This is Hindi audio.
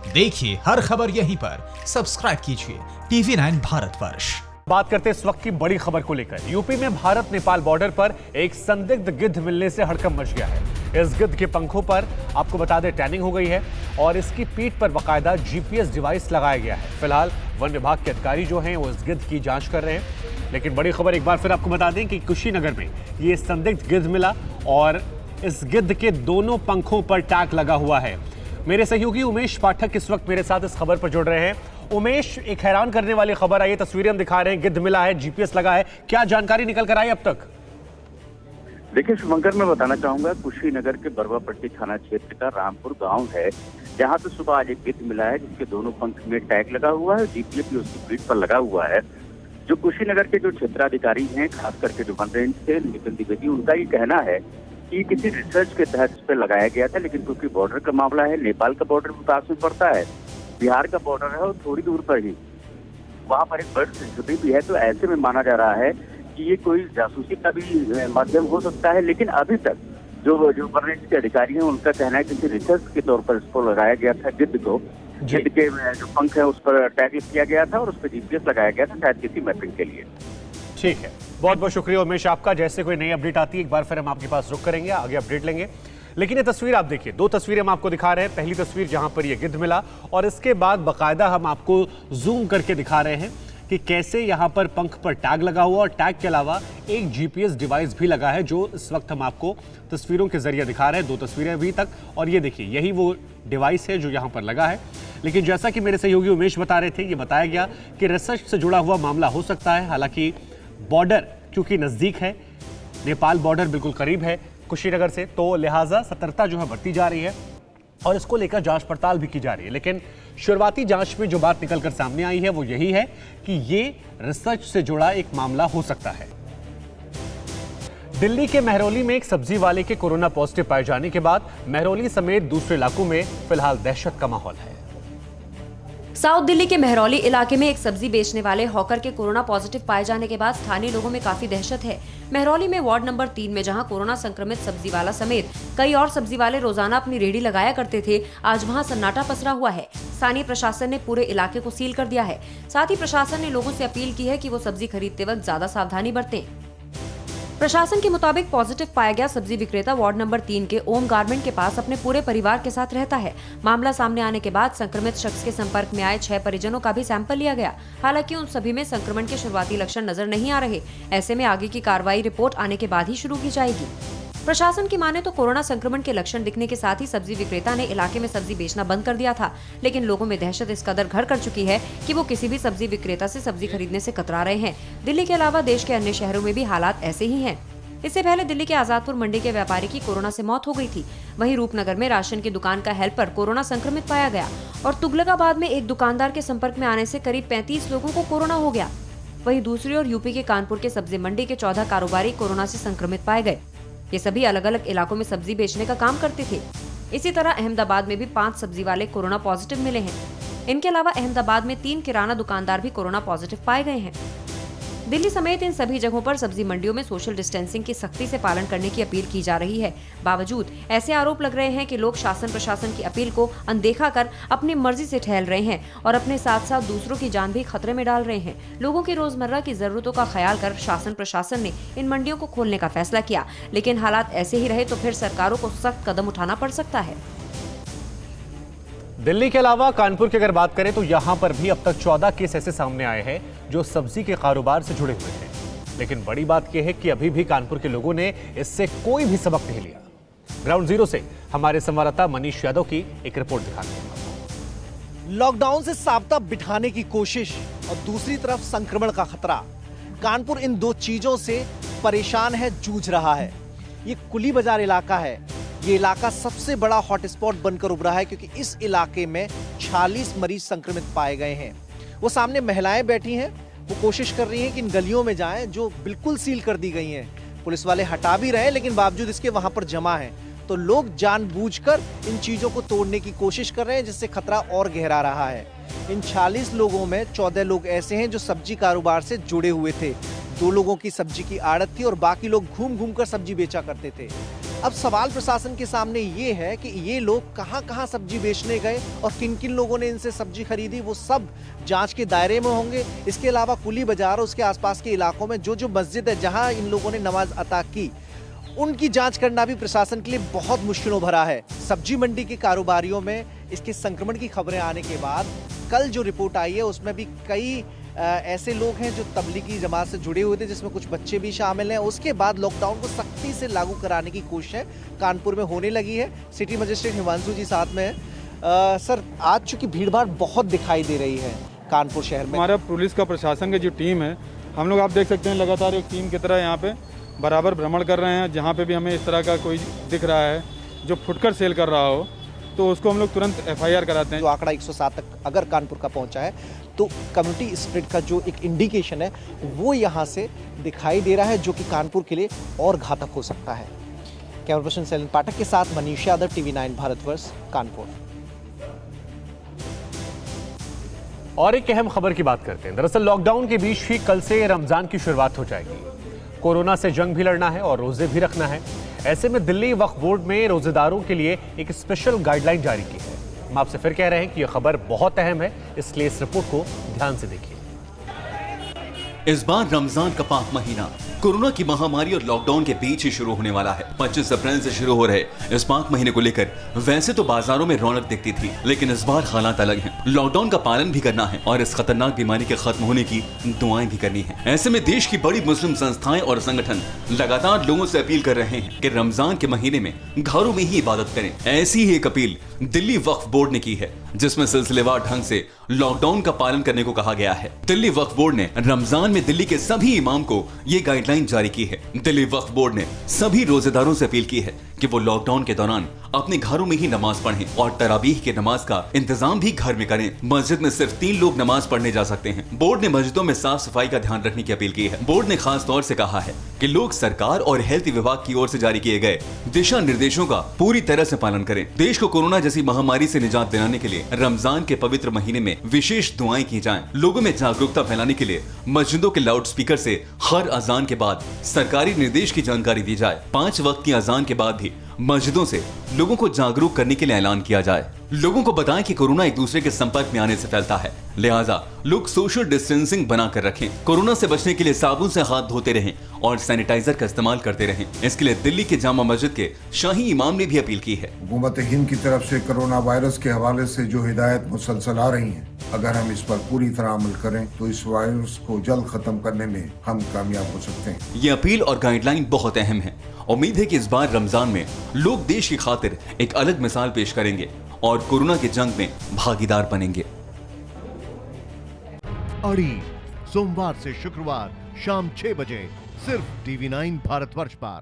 देखिए हर खबर यहीं पर, सब्सक्राइब कीजिए TV9 भारतवर्ष। बात करते हैं इस वक्त की बड़ी खबर को लेकर। यूपी में भारत नेपाल बॉर्डर पर एक संदिग्ध गिद्ध मिलने से हड़कंप मच गया है। इस गिद्ध के पंखों पर आपको बता दें टैनिंग हो गई है और इसकी पीठ पर बाकायदा GPS डिवाइस लगाया गया है। फिलहाल वन विभाग के अधिकारी जो हैं वो इस गिद्ध की जांच कर रहे हैं। लेकिन बड़ी खबर एक बार फिर आपको बता दें कि कुशीनगर में ये संदिग्ध गिद्ध मिला और इस गिद्ध के दोनों पंखों पर टैग लगा हुआ है। मेरे सहयोगी उमेश पाठक इस वक्त मेरे साथ इस खबर पर जुड़ रहे हैं। उमेश, एक हैरान करने वाली खबर आई है, तस्वीरें हम दिखा रहे हैं, गिद्ध मिला है, GPS लगा है, क्या जानकारी निकल कर आई अब तक? देखिए शुभंकर, मैं बताना चाहूंगा कुशीनगर के बरवापट्टी थाना क्षेत्र का रामपुर गांव है, जहां पे सुबह आज एक गिद्ध मिला है जिसके दोनों पंख में टैग लगा हुआ है, GPS भी उसकी पीठ पर लगा हुआ है। जो कुशीनगर के जो क्षेत्राधिकारी हैं, खास करके जो वन रेंज थे नितिन द्विवेदी, उनका ये कहना है कि किसी रिसर्च के तहत इस पर लगाया गया था, लेकिन क्योंकि बॉर्डर का मामला है, नेपाल का बॉर्डर भी पास में पड़ता है, बिहार का बॉर्डर है और थोड़ी दूर पर ही वहाँ पर एक बर्ड सेंचुरी भी है, तो ऐसे में माना जा रहा है कि ये कोई जासूसी का भी माध्यम हो सकता है। लेकिन अभी तक जो वन रेंज के अधिकारी हैं उनका कहना है कि किसी रिसर्च के तौर पर इसको लगाया गया था, गिद्ध को, गिद्ध के जो पंख है उस पर टैग किया गया था और उस पर GPS लगाया गया था, शायद किसी मैपिंग के लिए। ठीक है, बहुत बहुत शुक्रिया उमेश आपका। जैसे कोई नई अपडेट आती है एक बार फिर हम आपके पास रुक करेंगे, आगे अपडेट लेंगे। लेकिन ये तस्वीर आप देखिए, दो तस्वीरें हम आपको दिखा रहे हैं। पहली तस्वीर जहां पर ये गिद्ध मिला और इसके बाद बाकायदा हम आपको जूम करके दिखा रहे हैं कि कैसे यहां पर पंख पर टैग लगा हुआ और टैग के अलावा एक GPS डिवाइस भी लगा है, जो इस वक्त हम आपको तस्वीरों के जरिए दिखा रहे हैं। दो तस्वीरें अभी तक, और ये देखिए यही वो डिवाइस है जो यहां पर लगा है। लेकिन जैसा कि मेरे सहयोगी उमेश बता रहे थे, ये बताया गया कि रिसर्च से जुड़ा हुआ मामला हो सकता है। हालांकि बॉर्डर क्योंकि नजदीक है, नेपाल बॉर्डर बिल्कुल करीब है कुशीनगर से, तो लिहाजा सतर्कता जो है बढ़ती जा रही है और इसको लेकर जांच पड़ताल भी की जा रही है। लेकिन शुरुआती जांच में जो बात निकलकर सामने आई है वो यही है कि ये रिसर्च से जुड़ा एक मामला हो सकता है। दिल्ली के महरौली में एक सब्जी वाले के कोरोना पॉजिटिव पाए जाने के बाद महरौली समेत दूसरे इलाकों में फिलहाल दहशत का माहौल है। साउथ दिल्ली के महरौली इलाके में एक सब्जी बेचने वाले हॉकर के कोरोना पॉजिटिव पाए जाने के बाद स्थानीय लोगों में काफी दहशत है। महरौली में वार्ड नंबर 3 में जहां कोरोना संक्रमित सब्जी वाला समेत कई और सब्जी वाले रोजाना अपनी रेहड़ी लगाया करते थे, आज वहां सन्नाटा पसरा हुआ है। स्थानीय प्रशासन ने पूरे इलाके को सील कर दिया है। साथ ही प्रशासन ने लोगों से अपील की है कि वो सब्जी खरीदते वक्त ज्यादा सावधानी बरतें। प्रशासन के मुताबिक पॉजिटिव पाया गया सब्जी विक्रेता वार्ड नंबर 3 के ओम गारमेंट के पास अपने पूरे परिवार के साथ रहता है। मामला सामने आने के बाद संक्रमित शख्स के संपर्क में आए 6 परिजनों का भी सैंपल लिया गया। हालांकि उन सभी में संक्रमण के शुरुआती लक्षण नजर नहीं आ रहे। ऐसे में आगे की कार्रवाई रिपोर्ट आने के बाद ही शुरू की जाएगी। प्रशासन की माने तो कोरोना संक्रमण के लक्षण दिखने के साथ ही सब्जी विक्रेता ने इलाके में सब्जी बेचना बंद कर दिया था। लेकिन लोगों में दहशत इस कदर घर कर चुकी है कि वो किसी भी सब्जी विक्रेता से सब्जी खरीदने से कतरा रहे हैं। दिल्ली के अलावा देश के अन्य शहरों में भी हालात ऐसे ही हैं। इससे पहले दिल्ली के आजादपुर मंडी के व्यापारी की कोरोना से मौत हो गई थी। वहीं रूपनगर में राशन की दुकान का हेल्पर कोरोना संक्रमित पाया गया और तुगलकाबाद में एक दुकानदार के संपर्क में आने से करीब 35 लोगों को कोरोना हो गया। वहीं दूसरी ओर यूपी के कानपुर के सब्जी मंडी के 14 कारोबारी कोरोना से संक्रमित पाए गए। ये सभी अलग अलग इलाकों में सब्जी बेचने का काम करते थे। इसी तरह अहमदाबाद में भी 5 सब्जी वाले कोरोना पॉजिटिव मिले हैं। इनके अलावा अहमदाबाद में 3 किराना दुकानदार भी कोरोना पॉजिटिव पाए गए हैं। दिल्ली समेत इन सभी जगहों पर सब्जी मंडियों में सोशल डिस्टेंसिंग की सख्ती से पालन करने की अपील की जा रही है। बावजूद ऐसे आरोप लग रहे हैं कि लोग शासन प्रशासन की अपील को अनदेखा कर अपनी मर्जी से ठहल रहे हैं और अपने साथ साथ दूसरों की जान भी खतरे में डाल रहे हैं। लोगों की रोजमर्रा की जरूरतों का ख्याल कर शासन प्रशासन ने इन मंडियों को खोलने का फैसला किया। लेकिन हालात ऐसे ही रहे तो फिर सरकारों को सख्त कदम उठाना पड़ सकता है। दिल्ली के अलावा कानपुर की अगर बात करें तो यहां पर भी अब तक 14 केस ऐसे सामने आए हैं जो सब्जी के कारोबार से जुड़े हुए थे। लेकिन बड़ी बात यह है कि अभी भी कानपुर के लोगों ने इससे कोई भी सबक नहीं लिया। ग्राउंड जीरो से हमारे संवाददाता मनीष यादव की एक रिपोर्ट दिखाते हैं। लॉकडाउन से साबता बिठाने की कोशिश और दूसरी तरफ संक्रमण का खतरा। कानपुर इन दो चीजों से परेशान है, जूझ रहा है। ये कुली बाजार इलाका है। ये इलाका सबसे बड़ा हॉटस्पॉट बनकर उभरा है क्योंकि इस इलाके में 46 मरीज संक्रमित पाए गए हैं। वो सामने महिलाएं बैठी हैं, वो कोशिश कर रही हैं कि इन गलियों में जाएं जो बिल्कुल सील कर दी गई हैं। पुलिस वाले हटा भी रहे हैं लेकिन बावजूद इसके वहां पर जमा है, तो लोग जानबूझकर इन चीजों को तोड़ने की कोशिश कर रहे हैं जिससे खतरा और गहरा रहा है। इन 40 लोगों में 14 लोग ऐसे हैं जो सब्जी कारोबार से जुड़े हुए थे। 2 लोगों की सब्जी की आड़त थी और बाकी लोग घूम घूम कर सब्जी बेचा करते थे। अब सवाल प्रशासन के सामने ये है कि ये लोग कहां कहां सब्जी बेचने गए और किन किन लोगों ने इनसे सब्जी खरीदी, वो सब जांच के दायरे में होंगे। इसके अलावा कुली बाजार और उसके आसपास के इलाकों में जो जो मस्जिद है जहां इन लोगों ने नमाज अता की, उनकी जांच करना भी प्रशासन के लिए बहुत मुश्किलों भरा है। सब्जी मंडी के कारोबारियों में इसके संक्रमण की खबरें आने के बाद कल जो रिपोर्ट आई है उसमें भी कई ऐसे लोग हैं जो तबलीगी जमात से जुड़े हुए थे, जिसमें कुछ बच्चे भी शामिल हैं। उसके बाद लॉकडाउन को सख्ती से लागू कराने की कोशिश कानपुर में होने लगी है। सिटी मजिस्ट्रेट हिमांशु जी साथ में है। सर, आज चूंकि भीड़भाड़ बहुत दिखाई दे रही है कानपुर शहर में, हमारा पुलिस का प्रशासन की जो टीम है, हम लोग आप देख सकते हैं लगातार एक टीम की तरह यहाँ पे बराबर भ्रमण कर रहे हैं। जहाँ पे भी हमें इस तरह का कोई दिख रहा है जो फुटकर सेल कर रहा हो, तो उसको हम लोग तुरंत FIR कराते हैं। जो आंकड़ा 107 तक अगर कानपुर का पहुंचा है तो कम्युनिटी स्प्रेड का जो एक इंडिकेशन है वो यहाँ से दिखाई दे रहा है, जो कि कानपुर के लिए और घातक हो सकता है। कैमरा पर्सन सैलन पाठक के साथ मनीष यादव, TV9 भारतवर्ष, कानपुर। और एक अहम खबर की बात करते हैं। दरअसल लॉकडाउन के बीच ही कल से रमजान की शुरुआत हो जाएगी। कोरोना से जंग भी लड़ना है और रोजे भी रखना है। ऐसे में दिल्ली वक्फ बोर्ड में रोजेदारों के लिए एक स्पेशल गाइडलाइन जारी की है। हम आपसे फिर कह रहे हैं कि यह खबर बहुत अहम है, इसलिए इस रिपोर्ट को ध्यान से देखिए। इस बार रमजान का पाक महीना कोरोना की महामारी और लॉकडाउन के बीच ही शुरू होने वाला है। 25 अप्रैल से शुरू हो रहे इस पाक महीने को लेकर वैसे तो बाजारों में रौनक दिखती थी, लेकिन इस बार हालात अलग हैं। लॉकडाउन का पालन भी करना है और इस खतरनाक बीमारी के खत्म होने की दुआएं भी करनी है। ऐसे में देश की बड़ी मुस्लिम संस्थाएं और संगठन लगातार लोगों से अपील कर रहे हैं कि रमजान के महीने में घरों में ही इबादत करें। ऐसी ही एक अपील दिल्ली वक्फ बोर्ड ने की है, जिसमें सिलसिलेवार ढंग से लॉकडाउन का पालन करने को कहा गया है। दिल्ली वक्फ बोर्ड ने रमजान में दिल्ली के सभी इमाम को ये गाइडलाइन जारी की है। दिल्ली वक्फ बोर्ड ने सभी रोजेदारों से अपील की है कि वो लॉकडाउन के दौरान अपने घरों में ही नमाज पढ़ें और तरावीह की नमाज का इंतजाम भी घर में करें। मस्जिद में सिर्फ 3 लोग नमाज पढ़ने जा सकते हैं। बोर्ड ने मस्जिदों में साफ सफाई का ध्यान रखने की अपील की है। बोर्ड ने खास तौर से कहा है कि लोग सरकार और हेल्थ विभाग की ओर से जारी किए गए दिशा निर्देशों का पूरी तरह से पालन करें। देश को कोरोना जैसी महामारी से निजात दिलाने के लिए रमजान के पवित्र महीने में विशेष दुआएं की जाएं। लोगों में जागरूकता फैलाने के लिए मस्जिदों के लाउड स्पीकर से हर अजान के बाद सरकारी निर्देश की जानकारी दी जाए। 5 वक्त की अजान के बाद भी मस्जिदों से लोगों को जागरूक करने के लिए ऐलान किया जाए। लोगों को बताएं कि कोरोना एक दूसरे के संपर्क में आने से फैलता है, लिहाजा लोग सोशल डिस्टेंसिंग बनाकर रखें। कोरोना से बचने के लिए साबुन से हाथ धोते रहें और सैनिटाइजर का इस्तेमाल करते रहें। इसके लिए दिल्ली के जामा मस्जिद के शाही इमाम ने भी अपील की है। हुकूमत हिंद की तरफ से कोरोना वायरस के हवाले से जो हिदायत मुसलसल आ रही हैं, अगर हम इस पर पूरी तरह अमल करें तो इस वायरस को जल्द खत्म करने में हम कामयाब हो सकते हैं। ये अपील और गाइडलाइन बहुत अहम है। उम्मीद है कि इस बार रमजान में लोग देश की खातिर एक अलग मिसाल पेश करेंगे और कोरोना की जंग में भागीदार बनेंगे। अड़ी सोमवार से शुक्रवार शाम 6 बजे सिर्फ TV9 भारतवर्ष पर।